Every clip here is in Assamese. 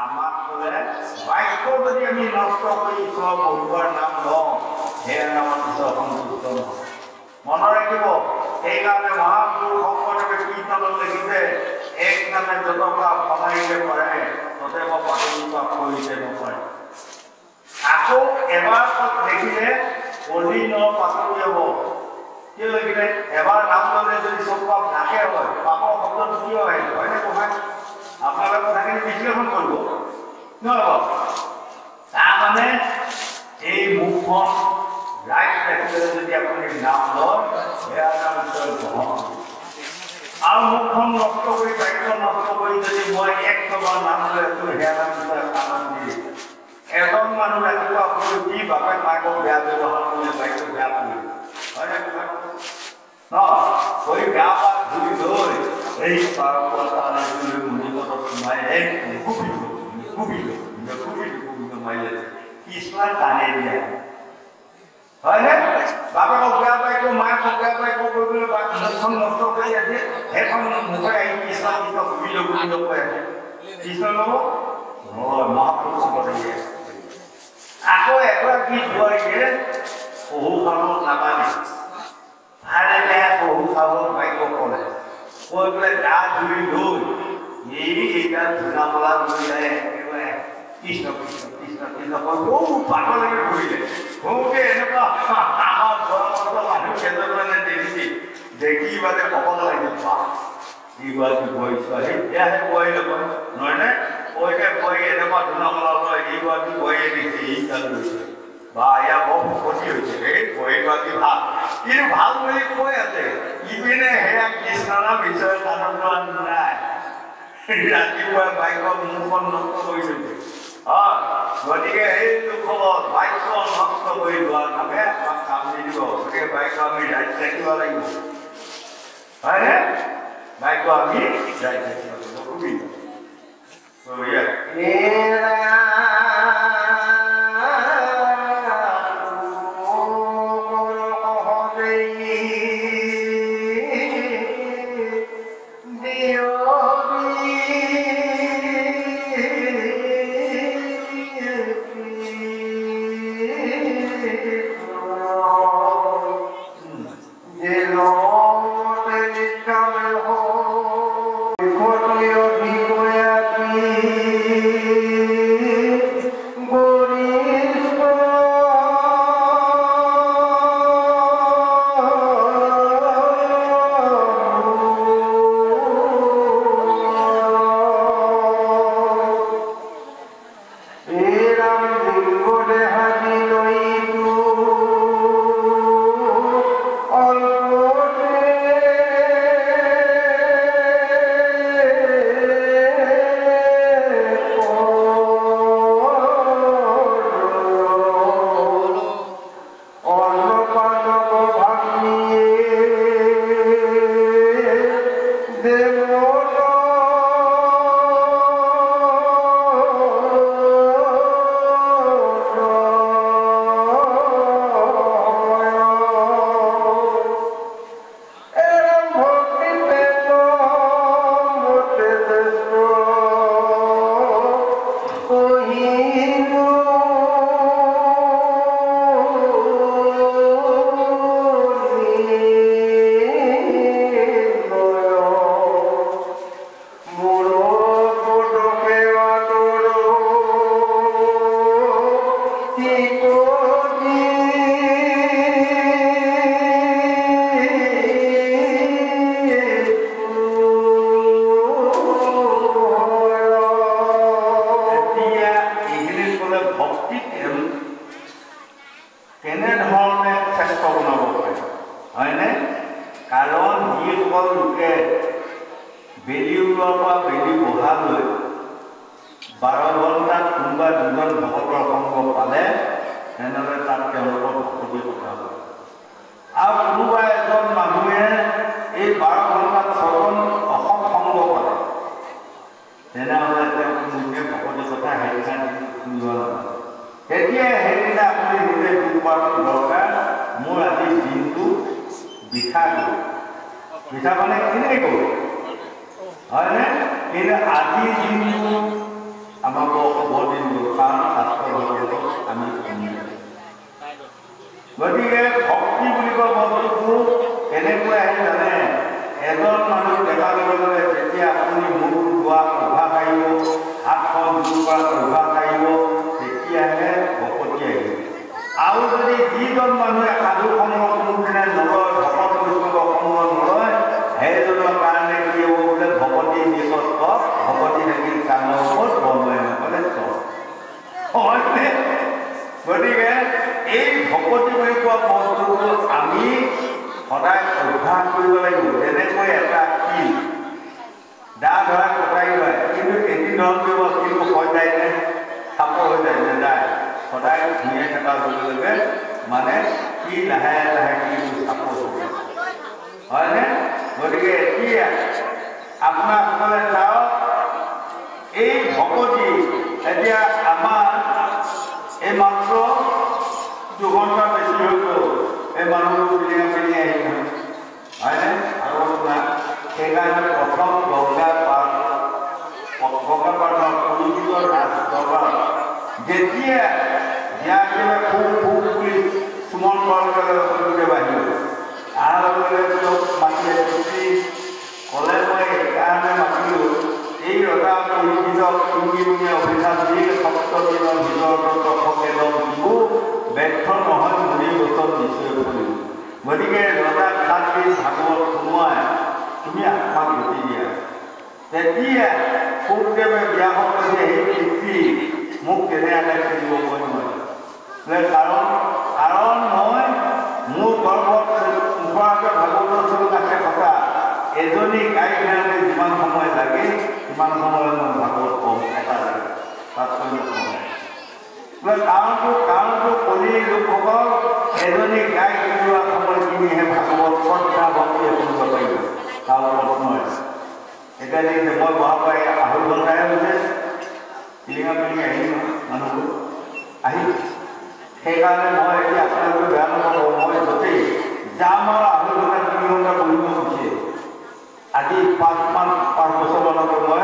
আমাক বোলে বাক্য যদি আমি নষ্ট কৰি ঈশ্বৰৰ বহুৱাৰ নাম লওঁ সেয়া নামত ঈশ্বৰ সন্তুষ্ট নহয়। মনত ৰাখিব, সেইকাৰণে মহাপুৰুষ শংকৰদেৱে কীৰ্তনত লিখিছে, এক নামে যতকা সমাৰিলে পাৰে ততে মই পাতলি পাপ কৰিছে নকৰে। আকৌ এবাৰ দেখিলে অলি ন পাতলি হ'ব। কি লিখিলে? এবাৰ নাম ল'লে যদি চব পাপ নাশে হয়, পাপৰ শব্দটো কি হয়? হয়নে নহয়? আপোনালোকে কথাখিনি বিশ্লেষণ কৰিব নহয়। তাৰমানে এই মুখখন ৰাইট ৰাখিলে যদি আপুনি নাম লয় সেয়া নাম ঈশ্বৰ গ্ৰহণ। আৰু মুখখন নষ্ট কৰি বাক্য নষ্ট কৰি যদি মই এক টকাৰ নাম লৈ আছো সেয়া নাম ঈশ্বৰে কাণত দিয়ে। এজন মানুহ ৰাতিপুৱা শুই উঠি বাপেক মাকক বেয়া ব্যৱহাৰ কৰিলে বাক্য বেয়া কৰিলে হয়নে নহয়? কৰি বেয়া পাত ধুই লৈ এই মুনিপদত সোমাই মাৰিলে কৃষ্ণই কানে দিয়ে হয়নে? বাপেকক বেয়া পাইকো মাকক বেয়া পাইকো কৰিবলৈ মুখখন নষ্ট কৰি আছে, সেইখন মুখে আহি কৃষ্ণ কৃষ্ণ গোবিন্দ গোবিন্দ কৈ আছে। কৃষ্ণ ল'ব নহয়, মহাপুৰুষ দিয়ে। আকৌ এগৰাকী বোৱাৰীয়ে শহু শাহুক নামানে, ভালে বেয়া শহু শাহুক বাক্য ক'লে, কৈ পেলাই গা ধুই লৈ এইডাল ধূনা মলা লৈ যায় একেবাৰে কৃষ্ণ কৃষ্ণ কৃষ্ণ কৃষ্ণ কৈ বহু পাগলৈকে ঘূৰিলে। বহুতে এনেকুৱা আমাৰ ঘৰৰ মানুহ কেইজনমানে দেখিছে, দেখি মানে ক'ব লাগিল পা এইগৰাকী বোৱাৰী ছোৱালী এয়াহে বোৱাৰী নকয় নহয়নে? কৈকে বোৱাৰী এনেকুৱা ধূনা মলা লয়, এইগৰাকী বোৱাৰীয়ে দেখিছে এই কাল লৈছে বা ইয়াৰ বৰ ক্ষতি হৈছে, এই বোৱাৰীগৰাকী ভাল কিন্তু ভাল বুলি কৈ আছে। ইপিনে সেয়া কৃষ্ণ নাম ঈশ্বৰে কাণত লোৱা নাই, ৰাতিপুৱা বাক্য মুখখন নষ্ট কৰি লৈছে। গতিকে এই লোকসকল বাক্য নষ্ট কৰি লোৱাৰ নামে আমাক কাম নিদিব। গতিকে বাক্য আমি ৰাইট ৰাখিব লাগিব হয়নে? বাক্য আমি ৰাইট ৰাখিব লাগিব। কামৰ ওপৰত বন্ধই নকৰে চব হয়নে গতিকে এই ভকতি বুলি কোৱা বস্তুটো আমি সদায় অভ্যাস কৰিব লাগিব যেনেকৈ এটা কি দা ধৰা কটাই লয় কিন্তু এদিন ধৰণ কৰিব কিন্তু হৈ যায় নে চাপৰ হৈ যায় নাযায় সদায় ধুনীয়া থকা লগে লগে মানে কি লাহে লাহে কি চাপৰ হৈ হয়নে গতিকে এতিয়া আপোনাসকলে চাওক এই ভকতি এতিয়া আমাৰ এই মাত্ৰ দুঘণ্টা বেছি হৈ গ'ল এই মানুহবোৰ পিলিঙা পিলি আহিল হয়নে আৰু আপোনাৰ সেইকাৰণে প্ৰথম গংগা পাঠ পুৰুষৰ ৰাজ দৰবাৰ যেতিয়া জ্ঞানদেৱে খুব খুব বুলি সুমন কৰিবলৈ বাঢ়িব তাৰ লগে লগে মাতিলে চুটি ক'লে মই সেইকাৰণে মাতিলোঁ এই ৰজা পৰিচিত তিনিদিনীয়া অভিযান যি সপ্তদিনৰ ভিতৰত দৰ্শকেজন শিশু ব্যৰ্থ নহয় বুলি বচন নিশ্চয় কৰিম গতিকে ৰজা খাতি ভাগৱত শুনোৱাই তুমি আত্মাক গতি দিয়া তেতিয়া শুকদেৱে ব্যাসক কৈছে সেই কীৰ্তি মোক তেনেকৈ কৰিব মই নোৱাৰিম কাৰণ মই মোৰ গৰ্ভত মুখৰাকৈ ভাগৱতৰ চোক আছে কথা এজনী গাই কাৰণে যিমান সময় লাগে সিমান সময় মই ভাগৱত কম এটা লাগে তাতকৈ কাৰণটো কলি লোকসকল এজনী গাই কিনোৱা সময়খিনিহে ভাগৱত শ্ৰদ্ধা ভক্তি শুনিব পাৰিব তাৰ ওপৰত নহয় এতিয়া দেখিছে মই বহা পাই আঢ়ৈ ঘণ্টাহে হৈছে পিলিঙা পিলিঙি আহিম মানুহবোৰ আহি সেইকাৰণে মই এতিয়া আপোনালোকে বেয়া নকৰোঁ মই য'তেই যাম আৰু আঢ়ৈ ঘণ্টা 3 ঘণ্টা বহিব খুজিছে আজি 5 বছৰমানৰ পৰা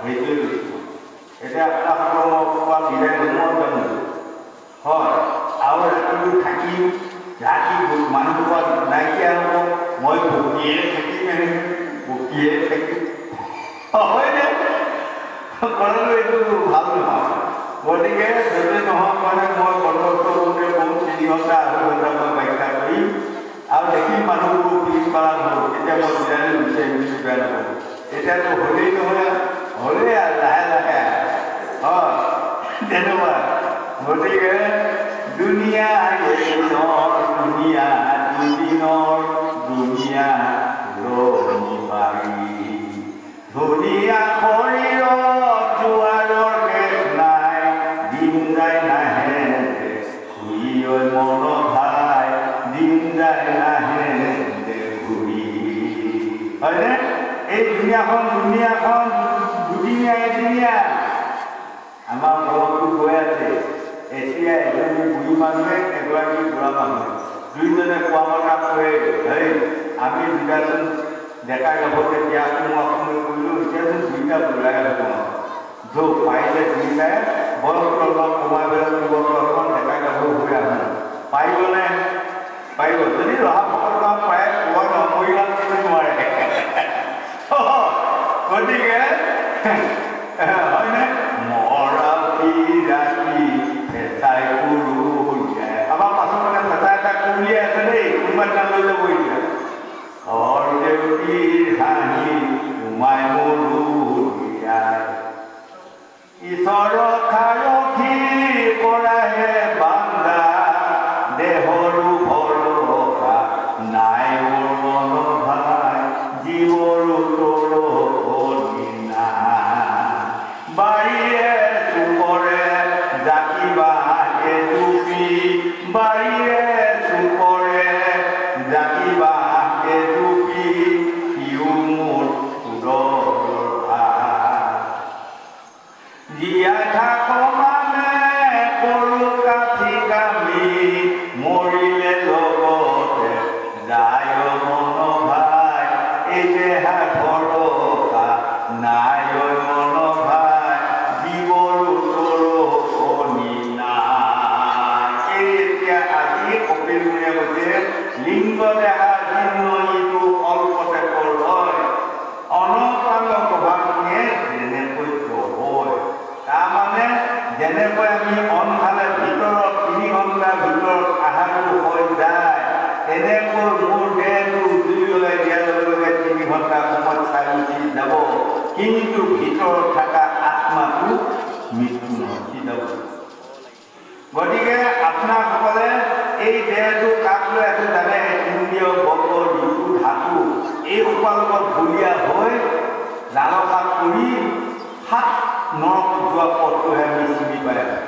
মই সেইটোৱে লৈছোঁ এতিয়া আপোনালোকৰ মই ক'ৰবাত বিদায় নোহোৱা যাম হয় আৰু ৰাতিটো থাকিম ৰাতি মানুহবোৰৰ নাইকিয়া হ'ব মই বকিয়ে থাকিম বকিয়ে থাকিম হয়নে কথাটো এইটো ভাল নহয় গতিকে যদি নহওক মানে মই বন্দবস্ত কৰোঁতে বহুত 3 ঘণ্টা 2.5 ঘণ্টা মই ব্যাখ্যা কৰিম আৰু দেখিম মানুহবোৰ পিছ পাৰা হ'ল এতিয়া মই বিদায় বিচাৰিম বুলি বেয়া নকৰোঁ এতিয়াতো হ'লেই নহয় হ'লেই আৰু লাহে লাহে হয় তেনেকুৱা গতিকে দুনিয়া এদিনৰ দুনিয়া দুদিনৰ দুনিয়া ৰণি মাৰি ধুনীয়া শৰীৰত জোৱাৰৰ শেষ নাই দিন যায় নাহে ঘূৰি মন ভাই দিন যায় নাহে ঘূৰি হয়নে এই দুনিয়াখন দুদিনীয়া এদিনীয়া আমাৰ ঘৰতো গৈ আছে এতিয়া এজনী বুঢ়ী মানুহে এগৰাকী বুঢ়া মানুহে দুইজনে কোৱা কথা কয় হেৰি আমি দুটাচোন ডেকা গাভৰুতে বিয়া সোমোৱা সময় কৰিলোঁ এতিয়াচোন দুইটা বুঢ়াই হ'ব য'ত পাৰিলে দুইটাই বয়সটো অলপ কমাই পেলাই 2 বছৰ অলপমান ডেকা গাভৰু হৈ আহোঁ পাৰিবনে পাৰিব যদি ৰহা ভকত প্ৰায় কোৱা নমৰিলাম কিন্তু নোৱাৰে গতিকে হয়নে মৰাপি ৰাতি ফেঁচাই উলিয়াই আমাৰ পাছত মানে ফেঁচা এটা উলিয়াই আছে দেই কোনোবা এটা লৈ যাব এতিয়া ঘৰ দেউতিৰ হাঁহি সোমাই মৰু দিয়াই ঈশ্বৰৰ খাৰথি পৰাহে বান্দা দেহৰো ভৰসা নাই মোৰ মন ভাই জীৱৰো তোৰ অধীনা বাৰীয়ে চুপৰে জাকিবা এজুপি বাৰীয়ে চুপৰে জাকিবা এজুপি সিও মোৰ উদৰ ভাই জীয়াই থাক মানে কৰো কাঠি কামি মৰিলে লগতে যায় মন ভাই এই দেহা ভৰসা নাই মন ভাই জীৱৰো তোৰ কণী নাই এতিয়া আজি কপিল মুনিয়ে কৈছে লিংগ দেহা জীৰ্ণ ইটো অল্পতে কৰ হয় অনপাল প্ৰভাৱখিনিয়ে যেনেকৈ হয় তাৰমানে যেনে নৰকত যোৱা পথটোহে আমি চিনি পাই আছোঁ।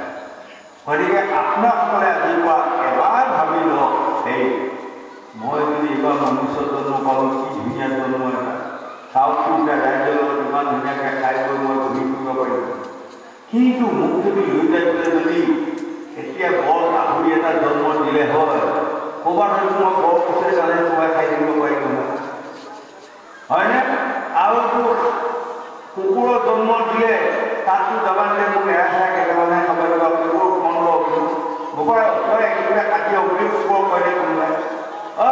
গতিকে আপোনাসকলে আজিৰ পৰা এবাৰ ভাবি লওক, সেই মই যদি এইবাৰ মনুষ্য জন্ম পালোঁ, কি ধুনীয়া জন্ম এটা, চাউথ কোৰিয়া ৰাজ্যৰ লগত ইমান ধুনীয়াকৈ খাই গৈ মই ঘূৰি ফুৰিব পাৰিম। কিন্তু মোক যদি লৈ যাই পেলাই যদি এতিয়া বৰ গাহৰি এটা জন্ম দিলে হয়, ক'ৰবাত হয়তো মই বৰ খুচৰি কাৰণে খুৱাই খাই দিব পাৰিম নহয়, হয়নে? আৰু কুকুৰৰ জন্ম দিলে তাতো যাবানে মোক এৰা কেইটামানে খাব লগা কুকুৰ মন বোপাই তই একেবাৰে কাটি বুলি কুকুৰ কয় কোনোবাই,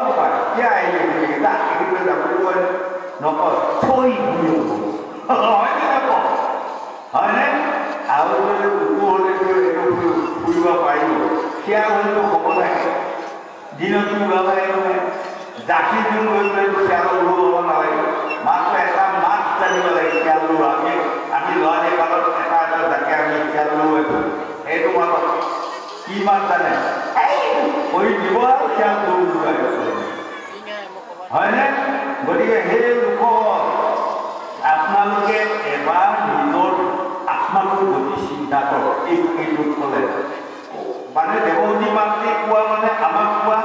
বোপাই কিয় আহিলে তাক একেবাৰে যাবলৈ কয় নকয়, থৈ হয়নে নকওঁ, হয়নে? আৰু যদি কুকুৰ হ'লেতো এইটো ফুৰিব পাৰিব, সেয়া হ'লেতো হ'ব লাগে, দিনতো ওলাব নহয়, জাতি যোন গৈ পেলাই খেয়াল ওলাব নালাগে, মাত্ৰ এটা মাছ জানিব লাগে খেয়াল লোৱা। আমি ল'ৰালি কালত এটা এটা জাতি আমি খেয়াল লৈ এইটো মাতত কি মাছ জানে কৰি দিব আৰু খেয়াল লৈ হয়নে? গতিকে সেই লোকসকল আপোনালোকে এবাৰ নিজৰ আত্মাটোৰ প্ৰতি চিন্তা কৰক। এইটো ক'লে মানে দেৱতী মাতৃ কোৱা মানে আমাক কোৱা,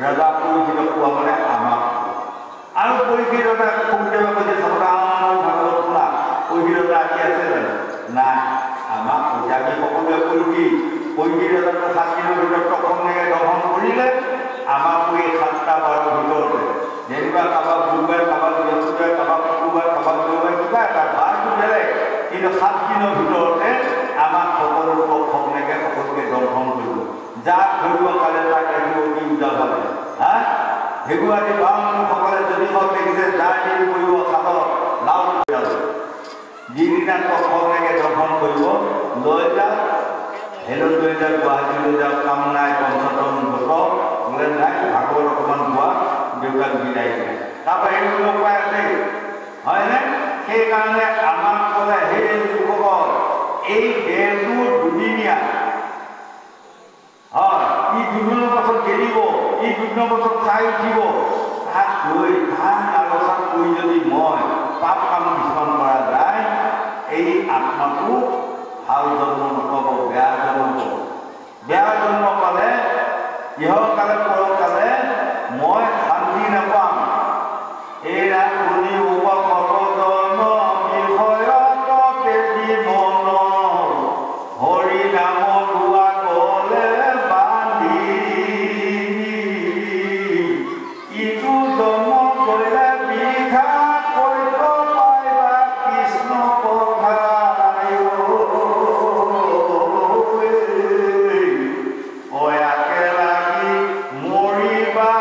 ৰজা পৰিষদক কোৱা মানে আমাক আৰু পৰিষদতা সুখদেৱে কৈছে সদায় ভাগৱত শুনা পৰিষদতা আদি আছে জানো? নাই। আমাক কৈছে আমি সকলোৱে পৰিষদতাটো 7 দিনৰ ভিতৰত প্ৰথমে দহন কৰিলে আমাকো এই 7টা বাৰৰ ভিতৰতে যেনিবা কাৰোবাক বুধবাৰ, কাৰোবাক বৃহস্পতিবাৰ, কাৰোবাক শুক্ৰবাৰ, কাৰোবাক দেওবাৰ কিবা এটা বাৰটো বেলেগ, কিন্তু 7 দিনৰ ভিতৰতে আমাক সকলো প্ৰথমলৈকে সকলোকে দৰ্শন কৰিব। যাক ধৰিব পালে তাক ৰাখিব কি উজাল পালে হা সেইবোৰ আদি বামসকলে যদি হওক দেখিছে যাৰ দিন কৰিব চাদৰ লাও যিদিনা প্ৰথমলৈকে দৰ্শন কৰিব লৈ যাওক, হেলত লৈ যাওক, গুৱাহাটী লৈ যাওক, কাম নাই পঞ্চতম বছৰ বোলে নাই ভাগৱত অকণমান গোৱা দেউতাক বিদায় দিয়ে, তাৰপৰা এইটো উপায় আছে হয়নে? সেইকাৰণে আমাক ক'লে সেই লোকসকল এই দেহটো দুদিনীয়া হয়, ই দুদিনৰ পাছত গেলিব, ই দুদিনৰ পাছত চাই উঠিব, তাক লৈ ধান আলোচনা কৰি যদি মই পাপ কাম কিছুমান কৰা যায়, এই আত্মাটো ভাল জন্ম নপাব, বেয়া জন্ম পাব। বেয়া জন্ম পালে ইহকালে পৰকালে মই শান্তি নাপাম। এৰা শুনি উপকৰণ বিষয়ত তেজি মন হৰি নাম লোৱা গলে বান্ধি ইটো জন্ম কৰিলে বিঘা কৰিব পাইবা কৃষ্ণ কথা অয়াকে লাগি মৰিবা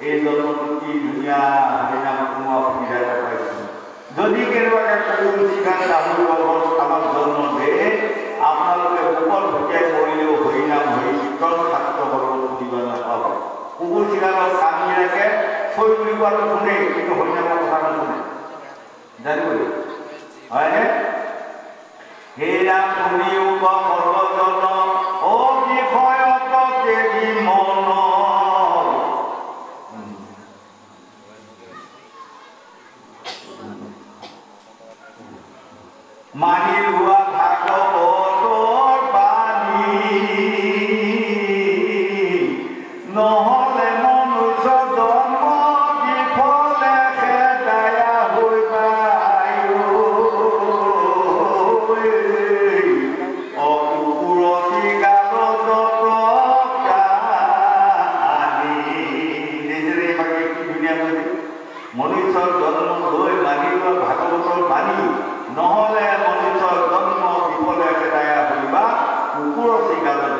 এই জন্মটো কি ধুনীয়া হৰিনাম কোনোৱা সুবিধা এটা পাইছোঁ। যদি কেনেবাকৈ কুকুৰ চিকান গাহৰি বৰ্গত আমাক জন্ম দিয়ে, আপোনালোকে বুকত ভটিয়াই কৰিলেও হৰিনাম হৰি কীৰ্তন শাস্ত্ৰ বৰ্গত শুনিব নাপাব। কুকুৰ চিকানৰ কামবিলাকে থৈ বুলি কোৱাটো শুনে, কিন্তু হৰিনামৰ কথা নুশুনে, জানিব হয়নে? হেৰা শুনিও সৰ্বজন অবিষয়ত তেজি মন মানি লোৱা ভাগৱতৰ বাণী নহ'লে মনুষ্য জন্ম বিফলে খেদায়া হৈ অকুকুৰতি গালত মনুষ্যৰ জন্ম লৈ মানি লোৱা ভাগৱতৰ বাণী নহ'লে মনুষ্যৰ জন্ম বিফলে খেদায়া হইবা কুকুৰৰ চিগালত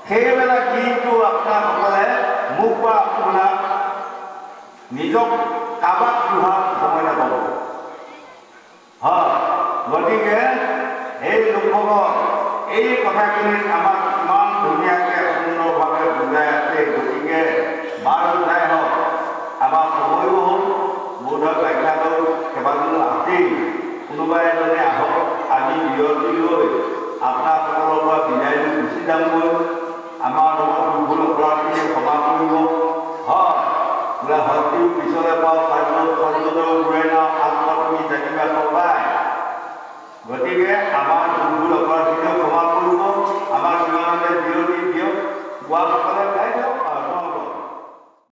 সেইবেলা কিন্তু আপোনাসকলে মোক বা আপোনাক নিজক কাবাক পোহাৰ সময় নাপাব। হয়, গতিকে এই লোকসকল এই কথাখিনিত আমাক